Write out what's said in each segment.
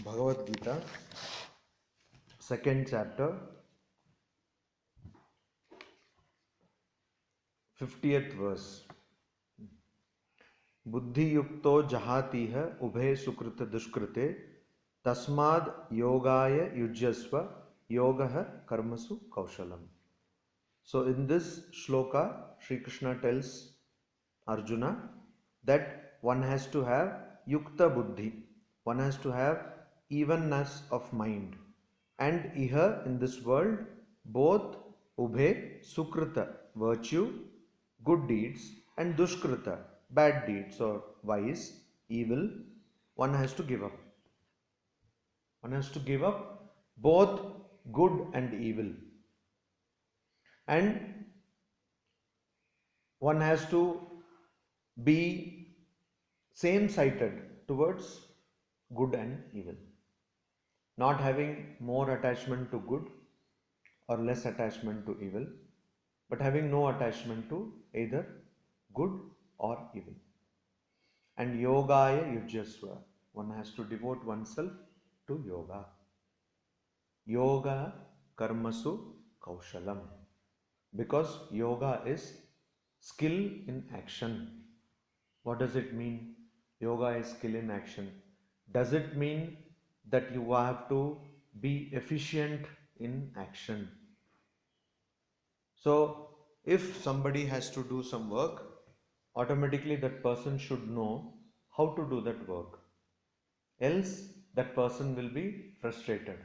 Bhagavad Gita, second chapter, 50th verse. बुद्धि युक्तो जहातिह उभे सुकृत दुष्कृते तस्माद् योगाय युज्यस्व योगः कर्मसु kaushalam. So in this shloka, Sri Krishna tells Arjuna that one has to have yukta buddhi, one has to have evenness of mind, and iha, in this world, both ubhe sukrita, virtue, good deeds, and dushkrita, bad deeds or vice, evil, one has to give up. One has to give up both good and evil, and one has to be same-sighted towards good and evil, not having more attachment to good or less attachment to evil, but having no attachment to either good or evil. And yogaya yujyasva, one has to devote oneself to yoga. Yoga karmasu kaushalam, because yoga is skill in action. What does it mean? Yoga is skill in action. Does it mean that you have to be efficient in action? So, if somebody has to do some work, automatically that person should know how to do that work. Else, that person will be frustrated.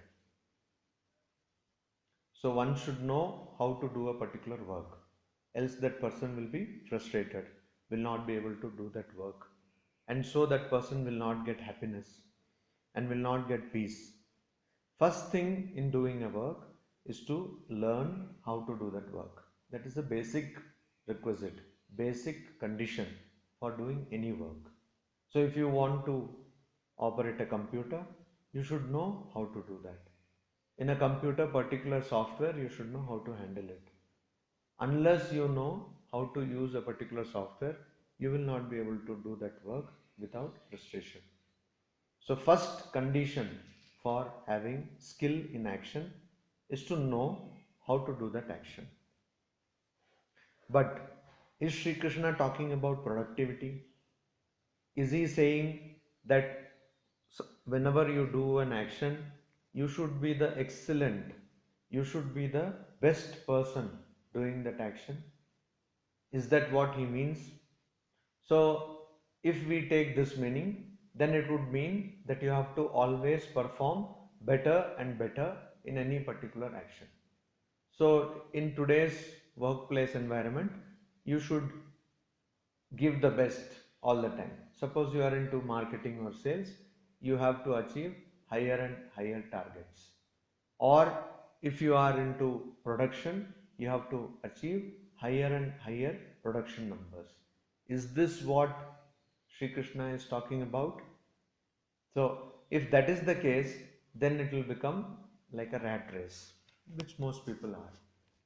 So, one should know how to do a particular work. Else, that person will be frustrated, will not be able to do that work. And so, that person will not get happiness and will not get peace. First thing in doing a work is to learn how to do that work. That is a basic requisite, basic condition for doing any work. So if you want to operate a computer, you should know how to do that. In a computer, particular software, you should know how to handle it. Unless you know how to use a particular software, you will not be able to do that work without frustration. So first condition for having skill in action is to know how to do that action. But is Sri Krishna talking about productivity? Is he saying that whenever you do an action, you should be the excellent, you should be the best person doing that action? Is that what he means? So if we take this meaning, then it would mean that you have to always perform better and better in any particular action. So in today's workplace environment, you should give the best all the time. Suppose you are into marketing or sales, you have to achieve higher and higher targets. Or if you are into production, you have to achieve higher and higher production numbers. Is this what Sri Krishna is talking about? So if that is the case, then it will become like a rat race, which most people are,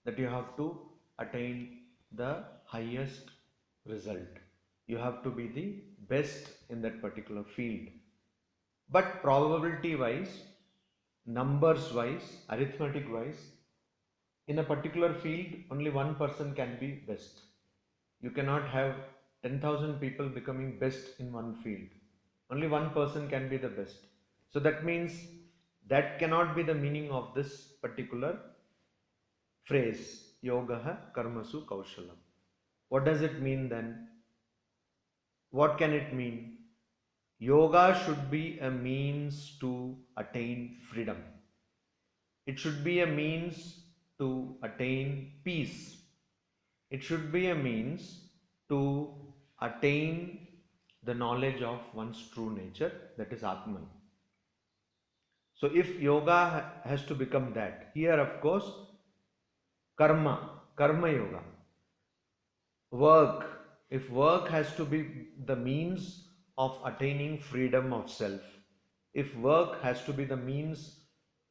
that you have to attain the highest result. You have to be the best in that particular field. But probability wise, numbers wise, arithmetic wise, in a particular field, only one person can be best. You cannot have 10,000 people becoming best in one field. Only one person can be the best. So that means that cannot be the meaning of this particular phrase, yogaha karmasu kaushalam. What does it mean then? What can it mean? Yoga should be a means to attain freedom. It should be a means to attain peace. It should be a means to attain the knowledge of one's true nature, that is Atman. So if yoga has to become that, here of course, karma yoga, work, if work has to be the means of attaining freedom of self, if work has to be the means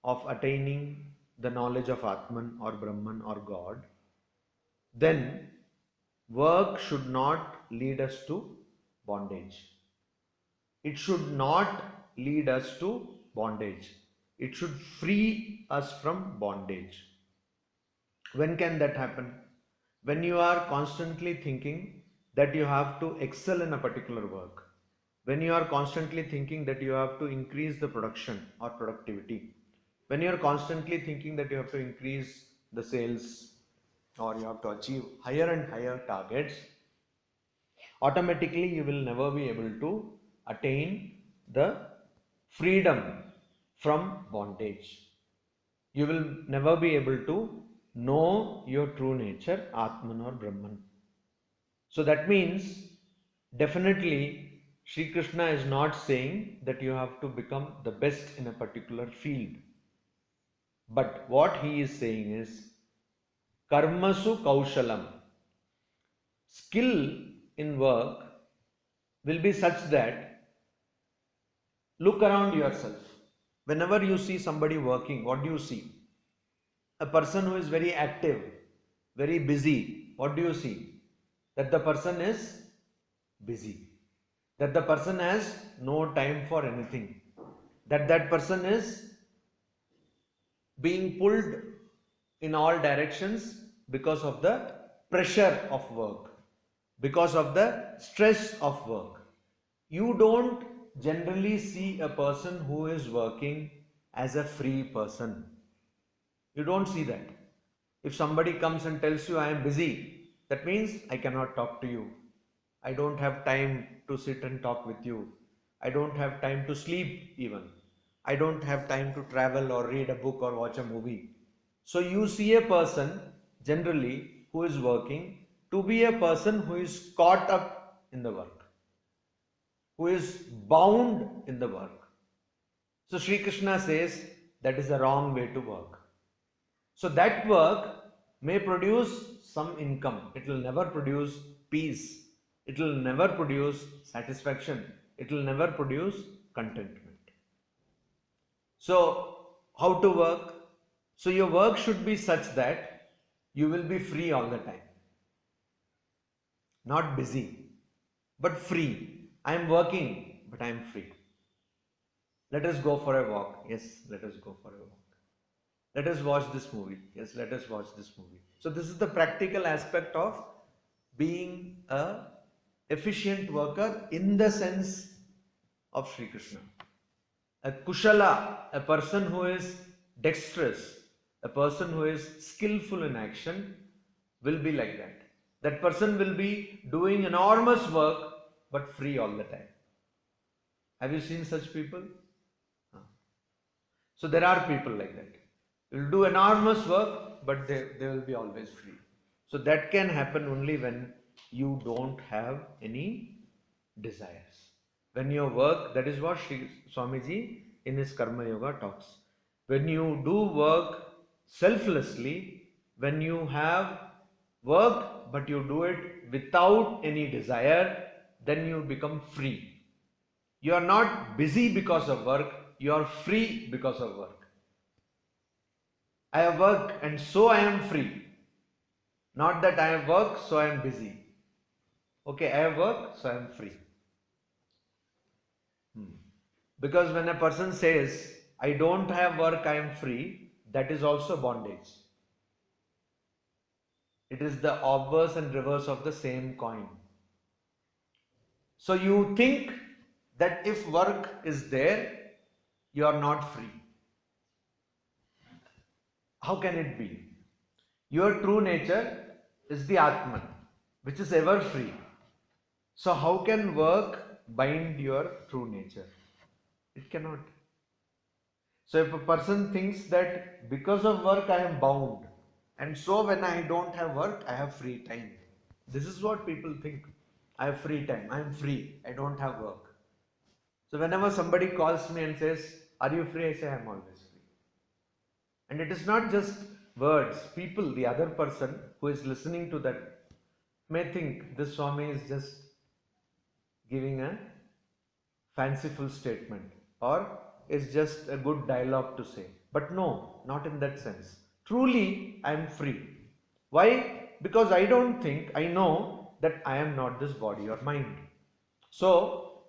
of attaining the knowledge of Atman or Brahman or God, then work should not lead us to bondage. It should not lead us to bondage. It should free us from bondage. When can that happen? When you are constantly thinking that you have to excel in a particular work. When you are constantly thinking that you have to increase the production or productivity. When you are constantly thinking that you have to increase the sales or you have to achieve higher and higher targets, automatically you will never be able to attain the freedom from bondage. You will never be able to know your true nature, Atman or Brahman. So that means definitely Sri Krishna is not saying that you have to become the best in a particular field. But what he is saying is karmasu kaushalam. Skill in work will be such that look around yourself. Whenever you see somebody working, what do you see? A person who is very active, very busy, what do you see? That the person is busy. That the person has no time for anything. That person is being pulled in all directions because of the pressure of work, because of the stress of work. You don't generally see a person who is working as a free person. You don't see that. If somebody comes and tells you I am busy, that means I cannot talk to you. I don't have time to sit and talk with you. I don't have time to sleep even. I don't have time to travel or read a book or watch a movie. So you see a person generally who is working to be a person who is caught up in the work, who is bound in the work. So Sri Krishna says that is the wrong way to work. So that work may produce some income. It will never produce peace. It will never produce satisfaction. It will never produce contentment. So how to work? So your work should be such that you will be free all the time. Not busy, but free. I am working, but I am free. Let us go for a walk. Yes, let us go for a walk. Let us watch this movie. Yes, let us watch this movie. So this is the practical aspect of being a efficient worker in the sense of Sri Krishna. A kushala, a person who is dexterous, a person who is skillful in action will be like that. That person will be doing enormous work but free all the time. Have you seen such people? So there are people like that. They will do enormous work but they will be always free. So that can happen only when you don't have any desires. When your work, that is what Sri Swamiji in his Karma Yoga talks. When you do work selflessly, when you have work but you do it without any desire, then you become free. You are not busy because of work, you are free because of work. I have work and so I am free. Not that I have work, so I am busy. Okay, I have work, so I am free. Because when a person says, I don't have work, I am free, that is also bondage. It is the obverse and reverse of the same coin. So you think that if work is there, you are not free. How can it be? Your true nature is the Atman, which is ever free. So how can work bind your true nature? It cannot. So if a person thinks that because of work I am bound, and so when I don't have work, I have free time. This is what people think. I have free time, I am free, I don't have work. So whenever somebody calls me and says, are you free? I say, I am always free. And it is not just words. People, the other person who is listening to that may think this Swami is just giving a fanciful statement or is just a good dialogue to say. But no, not in that sense. Truly, I am free. Why? Because I don't think, I know that I am not this body or mind. So,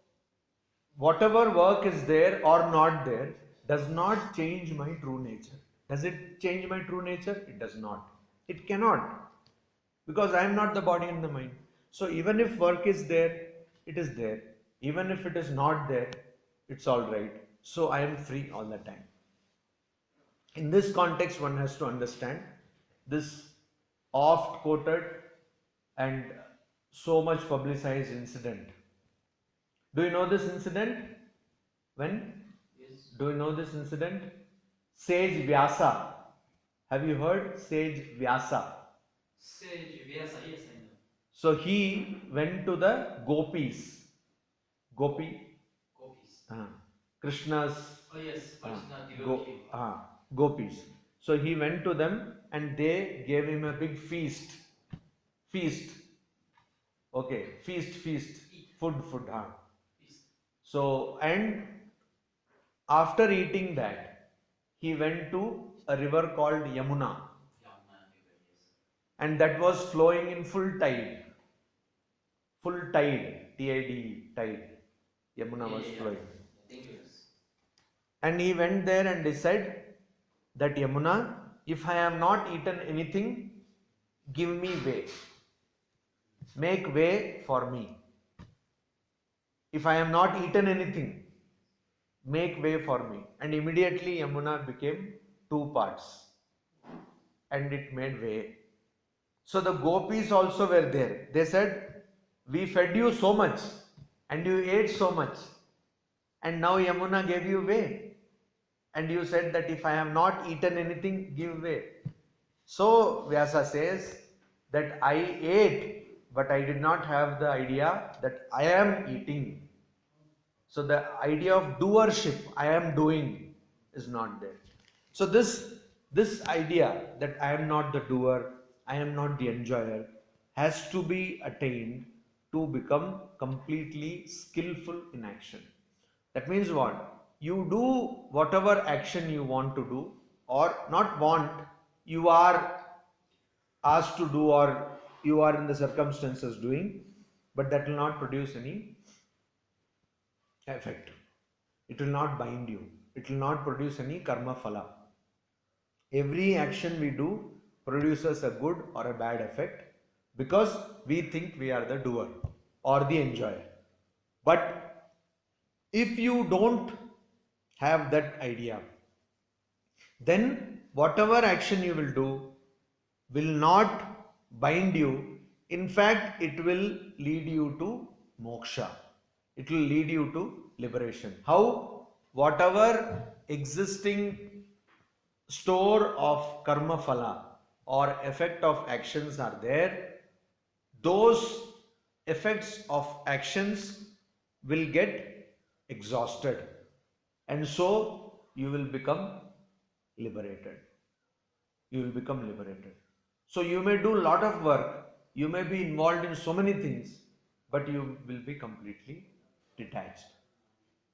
whatever work is there or not there does not change my true nature. Does it change my true nature? It does not. It cannot. Because I am not the body and the mind. So even if work is there, it is there. Even if it is not there, it's all right. So I am free all the time. In this context, one has to understand this oft quoted and so much publicized incident. Do you know this incident? When? Yes. Do you know this incident? Sage Vyasa. Have you heard Sage Vyasa? Sage Vyasa, yes, I know. So he went to the Gopis. Gopi? Gopis. Krishna's Oh yes, Arjuna Go, devotee. Gopis. So he went to them and they gave him a big feast. Feast. Okay, feast. Food. Feast. So, and after eating that, he went to a river called Yamuna. And that was flowing in full tide. Full tide. T-I-D-E, tide. Yamuna was flowing. And he went there and he said that Yamuna, if I have not eaten anything, give me way. Make way for me. If I have not eaten anything, make way for me. And immediately Yamuna became two parts. And it made way. So the gopis also were there. They said, we fed you so much and you ate so much. And now Yamuna gave you way. And you said that if I have not eaten anything, give way. So Vyasa says that I ate, but I did not have the idea that I am eating. So the idea of doership, I am doing, is not there. So this idea that I am not the doer, I am not the enjoyer, has to be attained to become completely skillful in action. That means what? You do whatever action you want to do, or not want, you are asked to do, or you are in the circumstances doing, but that will not produce any effect. It will not bind you. It will not produce any karma phala. Every action we do produces a good or a bad effect because we think we are the doer or the enjoyer. But if you don't have that idea, then whatever action you will do will not bind you. In fact, it will lead you to moksha. It will lead you to liberation. How? Whatever existing store of karma phala or effect of actions are there, those effects of actions will get exhausted, and so you will become liberated. You will become liberated. So you may do a lot of work, you may be involved in so many things, but you will be completely detached.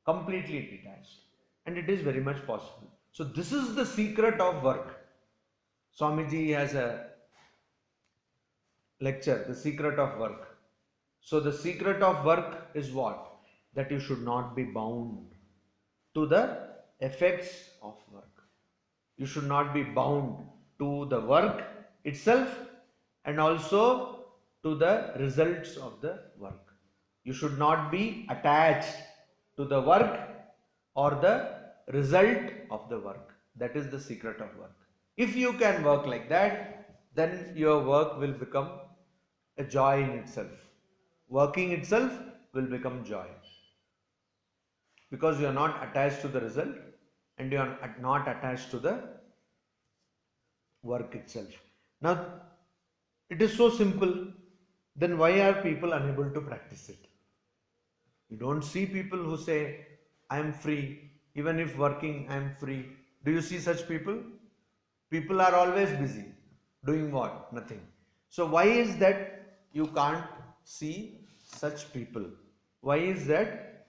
Completely detached. And it is very much possible. So this is the secret of work. Swamiji has a lecture, The Secret of Work. So the secret of work is what? That you should not be bound to the effects of work. You should not be bound to the work itself and also to the results of the work. You should not be attached to the work or the result of the work. That is the secret of work. If you can work like that, then your work will become a joy in itself. Working itself will become joy. Because you are not attached to the result and you are not attached to the work itself. Now, it is so simple, then why are people unable to practice it? You don't see people who say, I am free, even if working I am free. Do you see such people? People are always busy. Doing what? Nothing. So why is that you can't see such people? Why is that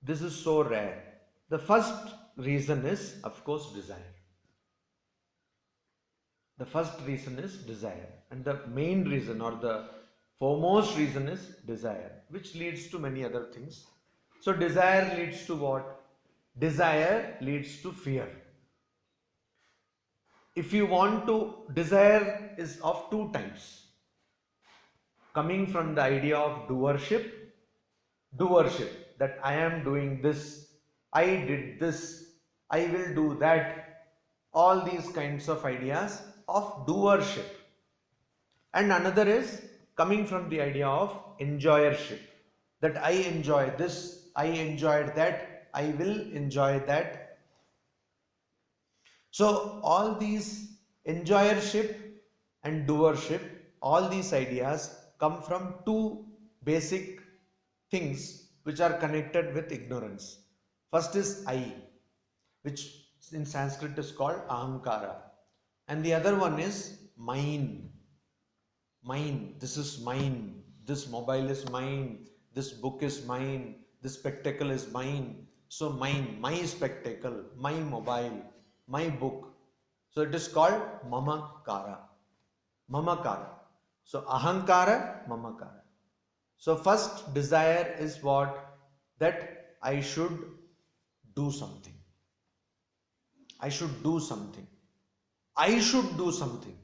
this is so rare? The first reason is, of course, desire. The first reason is desire, and the main reason or the foremost reason is desire, which leads to many other things. So desire leads to what? Desire leads to fear. If you want to, desire is of two types. Coming from the idea of doership, that I am doing this, I did this, I will do that, all these kinds of ideas of doership. And another is coming from the idea of enjoyership, that I enjoy this, I enjoyed that, I will enjoy that. So all these enjoyership and doership, all these ideas come from two basic things which are connected with ignorance. First is I, which in Sanskrit is called ahankara, and the other one is mine. Mine, this is mine, this mobile is mine, this book is mine, this spectacle is mine. So mine, my spectacle, my mobile, my book. So it is called mamakara. Mamakara. So ahankara, mamakara. So first desire is what? That I should do something. I should do something. I should do something.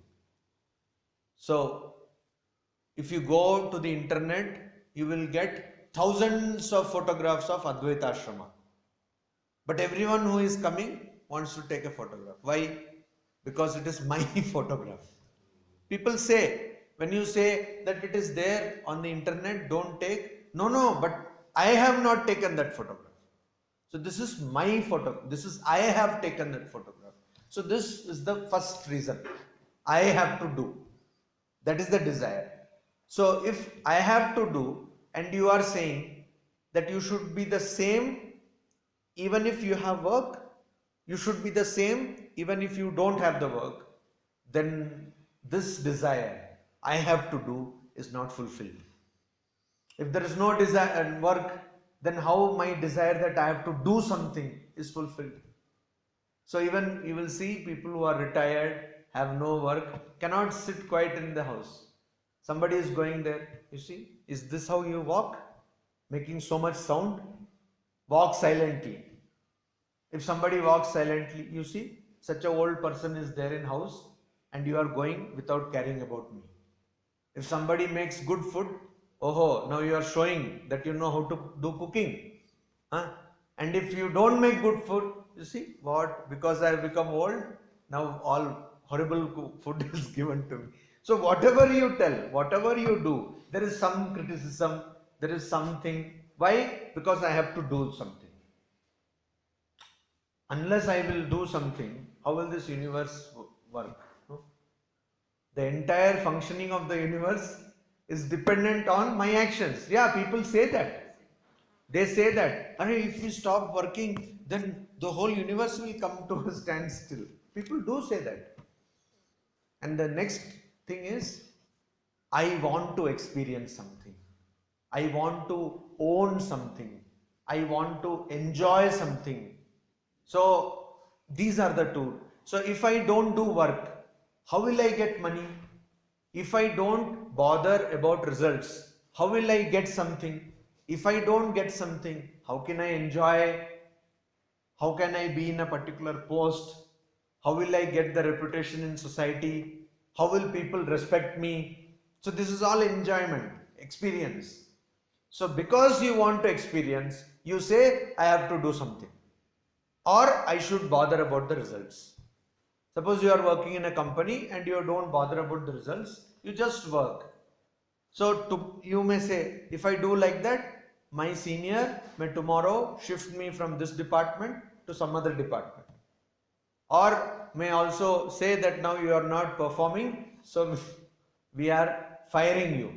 So if you go to the internet, you will get thousands of photographs of Advaita Ashrama. But everyone who is coming wants to take a photograph. Why? Because it is my photograph. People say, when you say that it is there on the internet, don't take. No, but I have not taken that photograph. So this is my photo. I have taken that photograph. So this is the first reason. I have to do. That is the desire. So if I have to do, and you are saying that you should be the same even if you have work, you should be the same even if you don't have the work, then this desire, I have to do, is not fulfilled. If there is no desire and work, then how my desire that I have to do something is fulfilled? So even you will see people who are retired, have no work, cannot sit quiet in the house. Somebody is going there, you see, is this how you walk? Making so much sound? Walk silently. If somebody walks silently, you see, such an old person is there in house and you are going without caring about me. If somebody makes good food, oh, now you are showing that you know how to do cooking. And if you don't make good food, you see what? Because I have become old, now all horrible food is given to me. So whatever you tell, whatever you do, there is some criticism, there is something. Why? Because I have to do something. Unless I will do something, how will this universe work? No? The entire functioning of the universe is dependent on my actions. Yeah, people say that. They say that, if we stop working, then the whole universe will come to a standstill. People do say that. And the next thing is, I want to experience something. I want to own something. I want to enjoy something. So these are the two. So if I don't do work, how will I get money? If I don't bother about results, how will I get something? If I don't get something, how can I enjoy? How can I be in a particular post? How will I get the reputation in society? How will people respect me? So this is all enjoyment, experience. So because you want to experience, you say, I have to do something. Or I should bother about the results. Suppose you are working in a company and you don't bother about the results, you just work. So you may say, if I do like that, my senior may tomorrow shift me from this department to some other department. Or may also say that now you are not performing, so we are firing you.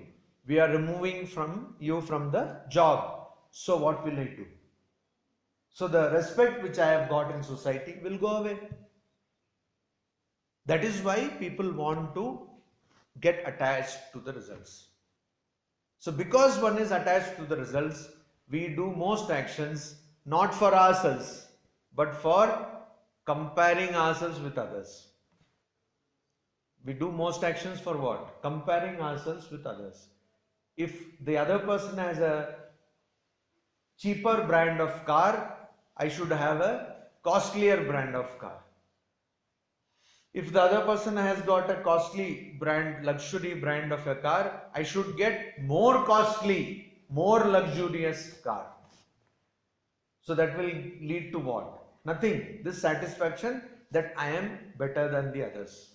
We are removing you from the job. So what will I do? So the respect which I have got in society will go away. That is why people want to get attached to the results. So because one is attached to the results, we do most actions not for ourselves, but for comparing ourselves with others. We do most actions for what? Comparing ourselves with others. If the other person has a cheaper brand of car, I should have a costlier brand of car. If the other person has got a costly brand, luxury brand of a car, I should get more costly, more luxurious car. So that will lead to what? Nothing. This satisfaction that I am better than the others.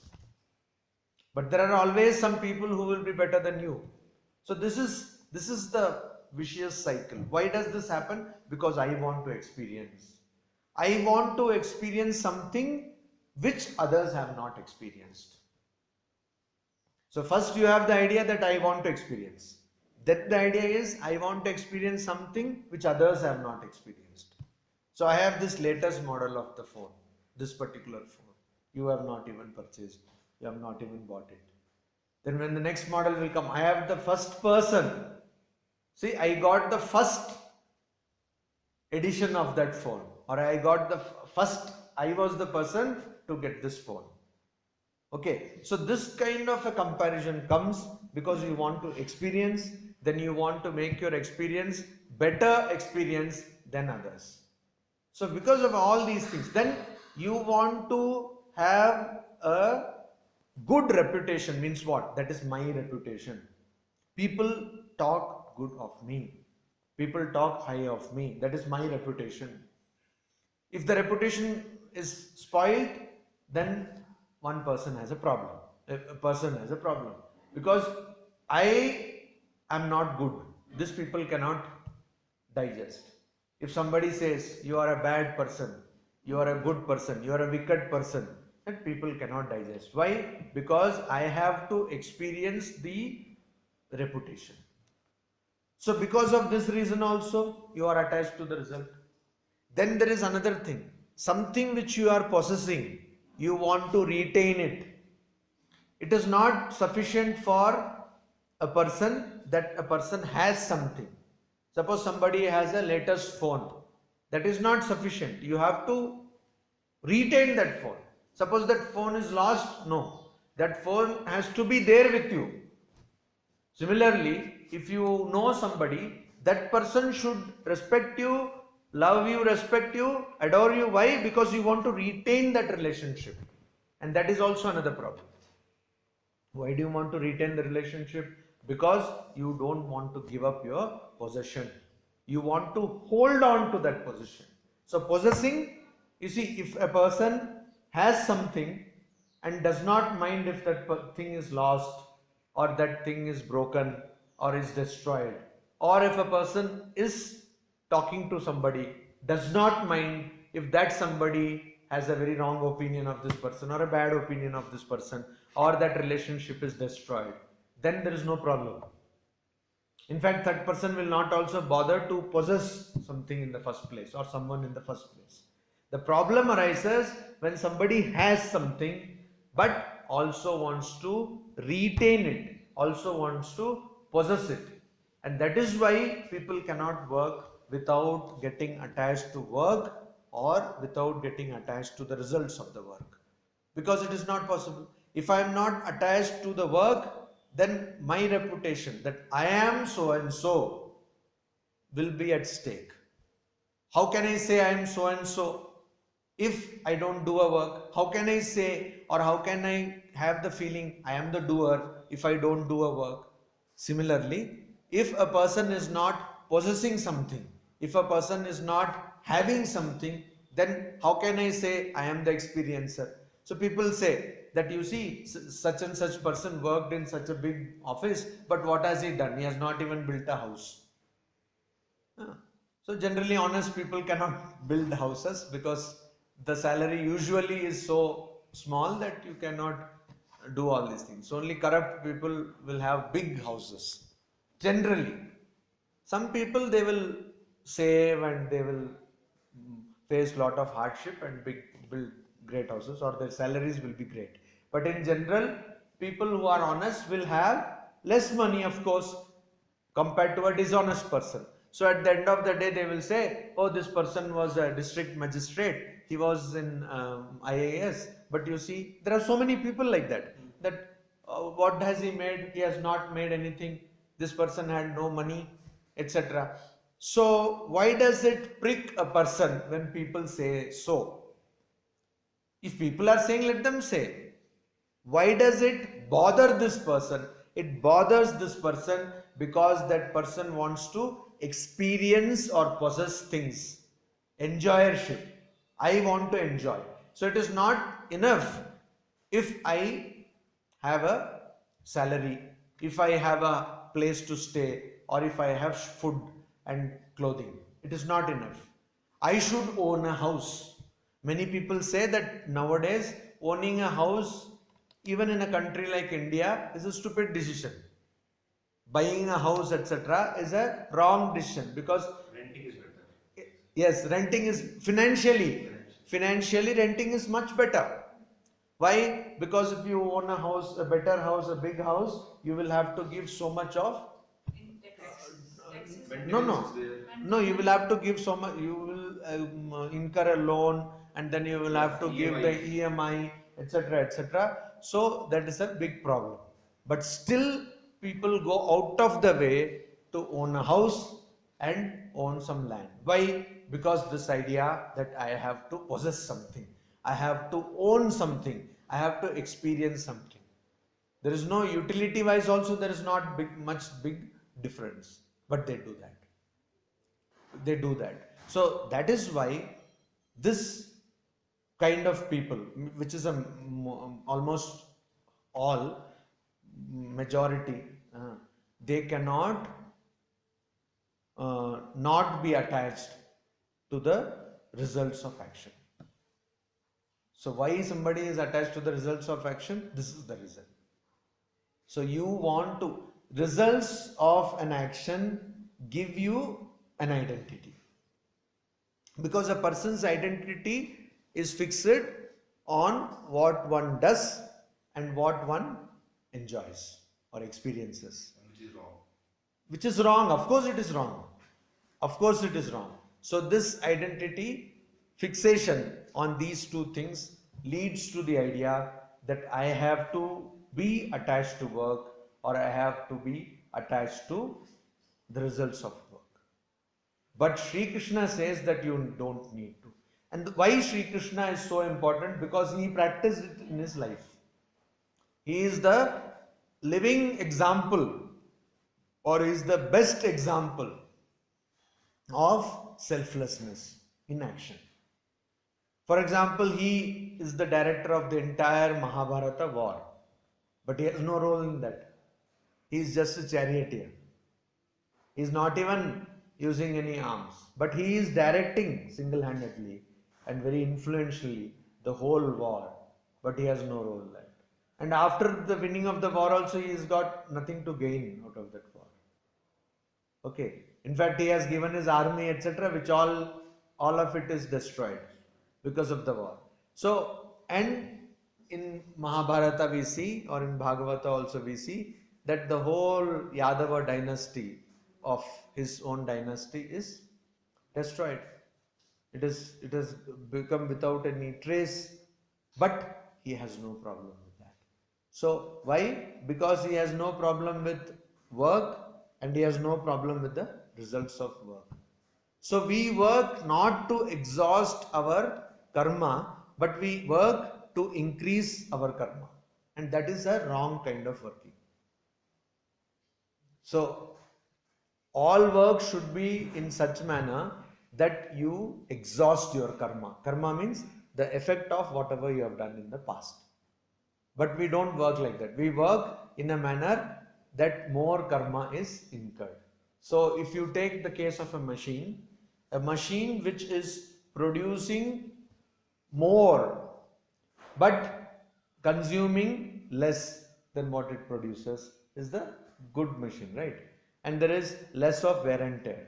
But there are always some people who will be better than you. So this is the vicious cycle. Why does this happen? Because I want to experience. I want to experience something which others have not experienced. So first you have the idea that I want to experience. Then the idea is I want to experience something which others have not experienced. So I have this latest model of the phone, this particular phone. You have not even purchased, you have not even bought it. Then when the next model will come, I have the first person. See, I got the first edition of that phone, or I got the first, I was the person to get this phone. Okay, so this kind of a comparison comes because you want to experience, then you want to make your experience better experience than others. So because of all these things, then you want to have a good reputation. Means what? That is my reputation. People talk good of me. People talk high of me. That is my reputation. If the reputation is spoiled, then one person has a problem. A person has a problem. Because I am not good. These people cannot digest. If somebody says you are a bad person, you are a good person, you are a wicked person, that people cannot digest. Why? Because I have to experience the reputation. So because of this reason also, you are attached to the result. Then there is another thing. Something which you are possessing, you want to retain it. It is not sufficient for a person that a person has something. Suppose somebody has a latest phone. That is not sufficient. You have to retain that phone. Suppose that phone is lost, no. That phone has to be there with you. Similarly, if you know somebody, that person should respect you, love you, respect you, adore you. Why? Because you want to retain that relationship. And that is also another problem. Why do you want to retain the relationship? Because you don't want to give up your possession. You want to hold on to that possession. So possessing, you see, if a person has something and does not mind if that thing is lost or that thing is broken or is destroyed, or if a person is talking to somebody, does not mind if that somebody has a very wrong opinion of this person or a bad opinion of this person, or that relationship is destroyed, then there is no problem. In fact, that person will not also bother to possess something in the first place or someone in the first place. The problem arises when somebody has something but also wants to retain it, also wants to possess it. And that is why people cannot work without getting attached to work or without getting attached to the results of the work. Because it is not possible. If I am not attached to the work, then my reputation that I am so and so will be at stake. How can I say I am so and so if I don't do a work? How can I say, or how can I have the feeling I am the doer if I don't do a work? Similarly, if a person is not possessing something, if a person is not having something, then how can I say I am the experiencer? So people say that, you see, such and such person worked in such a big office, but what has he done? He has not even built a house. So generally honest people cannot build houses because the salary usually is so small that you cannot do all these things. So only corrupt people will have big houses. Generally, some people, they will save and they will face lot of hardship and build great houses, or their salaries will be great. But in general, people who are honest will have less money, of course, compared to a dishonest person. So at the end of the day, they will say, oh, this person was a district magistrate, he was in IAS. But you see, there are so many people like that. That what has he made? He has not made anything. This person had no money, etc. So why does it prick a person when people say so? If people are saying, let them say. Why does it bother this person? It bothers this person because that person wants to experience or possess things. Enjoyership. I want to enjoy. So it is not enough if I have a salary, if I have a place to stay, or if I have food and clothing. It is not enough. I should own a house. Many people say that nowadays owning a house, even in a country like India, is a stupid decision. Buying a house, etc., is a wrong decision because renting is better. Yes, renting is financially renting is much better. Why? Because if you own a house, a better house, a big house, you will have to give so much of no, you will have to give so much, you will incur a loan, and then you will have to give the EMI, etc., etc. So that is a big problem. But still people go out of the way to own a house and own some land. Why? Because this idea that I have to possess something, I have to own something, I have to experience something. There is no utility wise also, there is not much big difference, but they do that. They do that. So that is why this kind of people, which is almost all majority, they cannot not be attached to the results of action. So why somebody is attached to the results of action? This is the reason. So you want to, results of an action give you an identity. Because a person's identity is fixed on what one does and what one enjoys or experiences. Which is wrong. Which is wrong. Of course it is wrong. Of course it is wrong. So this identity fixation on these two things leads to the idea that I have to be attached to work, or I have to be attached to the results of work. But Sri Krishna says that you don't need to. And why Sri Krishna is so important? Because he practiced it in his life. He is the living example, or is the best example of selflessness in action. For example, he is the director of the entire Mahabharata war, but he has no role in that. He is just a charioteer. He is not even using any arms, but he is directing single-handedly and very influentially the whole war, but he has no role in that. And after the winning of the war also, he has got nothing to gain out of that war. Okay. In fact, he has given his army, etc., which all of it is destroyed because of the war. So, and in Mahabharata we see, or in Bhagavata also we see, that the whole Yadava dynasty of his own dynasty is destroyed. It has become without any trace, but he has no problem with that. So why? Because he has no problem with work and he has no problem with the results of work. So we work not to exhaust our karma, but we work to increase our karma. And that is a wrong kind of working. So all work should be in such manner that you exhaust your karma. Karma means the effect of whatever you have done in the past. But we don't work like that. We work in a manner that more karma is incurred. So if you take the case of a machine which is producing more but consuming less than what it produces is the good machine, right? And there is less of wear and tear.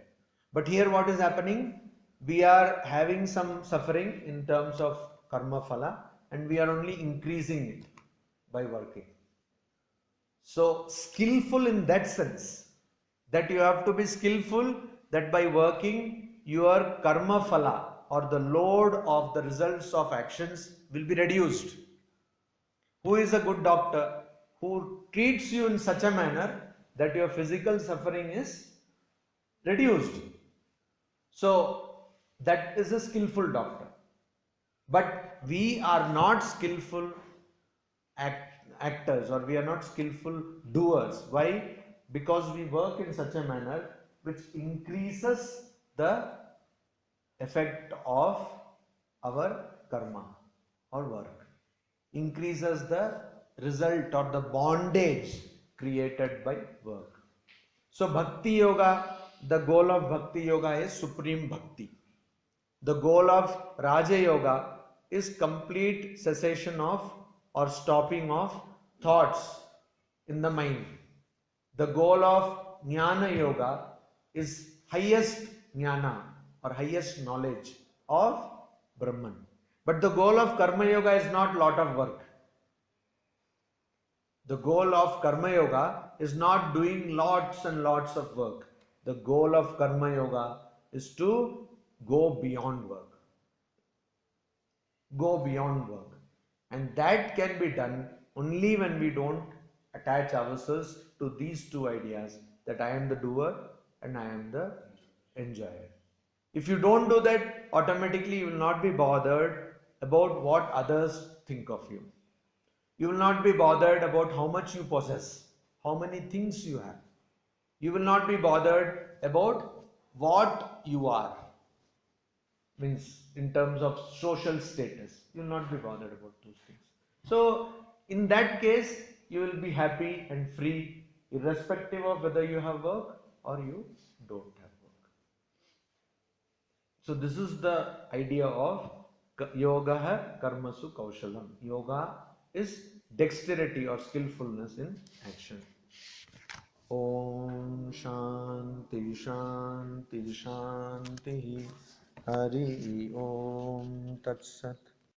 But here what is happening? We are having some suffering in terms of karma phala, and we are only increasing it by working. So skillful in that sense, that you have to be skillful that by working, your karma phala or the load of the results of actions will be reduced. Who is a good doctor? Who treats you in such a manner that your physical suffering is reduced. So that is a skillful doctor. But we are not skillful actors, or we are not skillful doers. Why? Because we work in such a manner which increases the effect of our karma or work, increases the result or the bondage created by work. So Bhakti Yoga, the goal of Bhakti Yoga is supreme bhakti. The goal of Raja Yoga is complete cessation of or stopping of thoughts in the mind. The goal of Jnana Yoga is highest jnana or highest knowledge of Brahman. But the goal of Karma Yoga is not lot of work. The goal of Karma Yoga is not doing lots and lots of work. The goal of Karma Yoga is to go beyond work. Go beyond work. And that can be done only when we don't attach ourselves to these two ideas, that I am the doer and I am the enjoyer. If you don't do that, automatically you will not be bothered about what others think of you. You will not be bothered about how much you possess, how many things you have. You will not be bothered about what you are. Means in terms of social status, you will not be bothered about those things. So in that case, you will be happy and free, irrespective of whether you have work or you don't have work. So this is the idea of yoga karmasu kaushalam. Yoga is dexterity or skillfulness in action. Om Shanti Shanti Shanti. Hari Om Tat Sat.